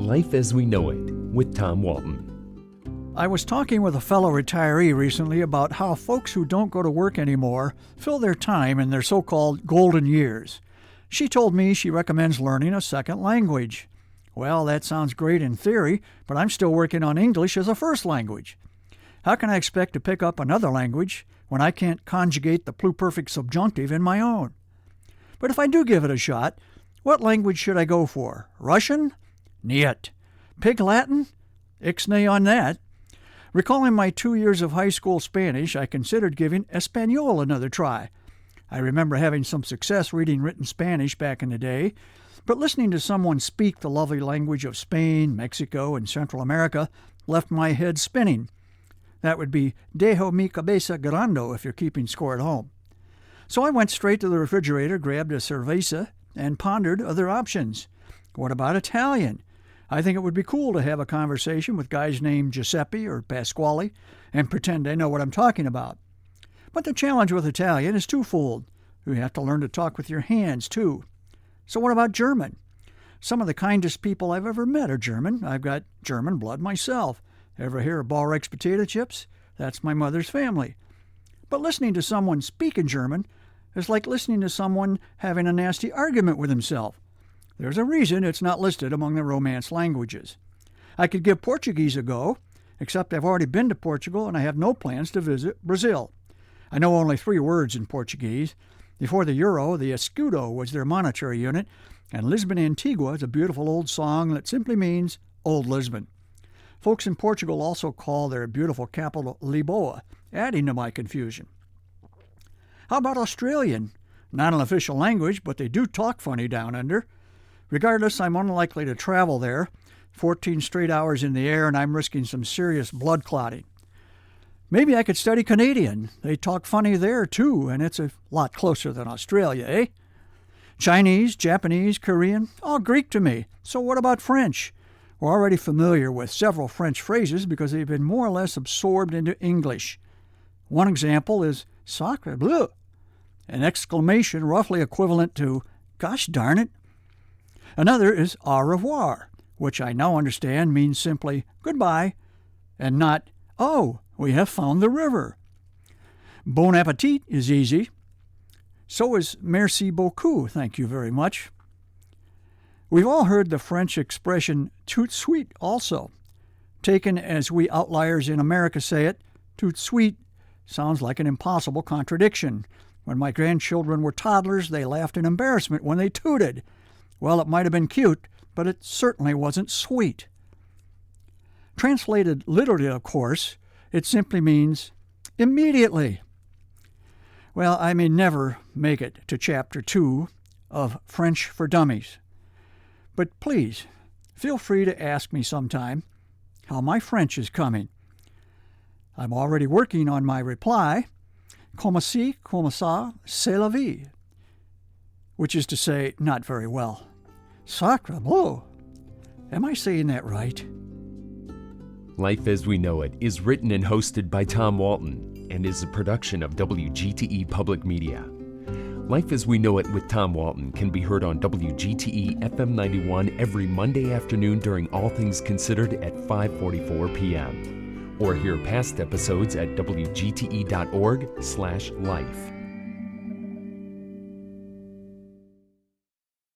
Life as We Know It with Tom Walton. I was talking with a fellow retiree recently about how folks who don't go to work anymore fill their time in their so-called golden years. She told me she recommends learning a second language. Well, that sounds great in theory, but I'm still working on English as a first language. How can I expect to pick up another language when I can't conjugate the pluperfect subjunctive in my own? But if I do give it a shot, what language should I go for? Russian? Niet. Pig Latin? Ixnay on that. Recalling my 2 years of high school Spanish, I considered giving Espanol another try. I remember having some success reading written Spanish back in the day, but listening to someone speak the lovely language of Spain, Mexico, and Central America left my head spinning. That would be dejo mi cabeza grande if you're keeping score at home. So I went straight to the refrigerator, grabbed a cerveza, and pondered other options. What about Italian? I think it would be cool to have a conversation with guys named Giuseppe or Pasquale and pretend I know what I'm talking about. But the challenge with Italian is twofold. You have to learn to talk with your hands, too. So what about German? Some of the kindest people I've ever met are German. I've got German blood myself. Ever hear of Ballrex potato chips? That's my mother's family. But listening to someone speak in German is like listening to someone having a nasty argument with himself. There's a reason it's not listed among the Romance languages. I could give Portuguese a go, except I've already been to Portugal and I have no plans to visit Brazil. I know only 3 words in Portuguese. Before the euro, the escudo was their monetary unit, and Lisbon Antigua is a beautiful old song that simply means Old Lisbon. Folks in Portugal also call their beautiful capital Lisboa, adding to my confusion. How about Australian? Not an official language, but they do talk funny down under. Regardless, I'm unlikely to travel there. 14 straight hours in the air, and I'm risking some serious blood clotting. Maybe I could study Canadian. They talk funny there, too, and it's a lot closer than Australia, eh? Chinese, Japanese, Korean, all Greek to me. So what about French? We're already familiar with several French phrases because they've been more or less absorbed into English. One example is sacre bleu, an exclamation roughly equivalent to gosh darn it. Another is au revoir, which I now understand means simply goodbye and not, oh, we have found the river. Bon appetit is easy. So is merci beaucoup, thank you very much. We've all heard the French expression tout suite also. Taken as we outliers in America say it, tout suite sounds like an impossible contradiction. When my grandchildren were toddlers, they laughed in embarrassment when they tooted. Well, it might have been cute, but it certainly wasn't sweet. Translated literally, of course, it simply means immediately. Well, I may never make it to Chapter 2 of French for Dummies. But please, feel free to ask me sometime how my French is coming. I'm already working on my reply, Comment ci, comment ça, c'est la vie, which is to say, not very well. Sacre bleu! Am I saying that right? Life as We Know It is written and hosted by Tom Walton and is a production of WGTE Public Media. Life as We Know It with Tom Walton can be heard on WGTE FM 91 every Monday afternoon during All Things Considered at 5:44 p.m. or hear past episodes at wgte.org/life.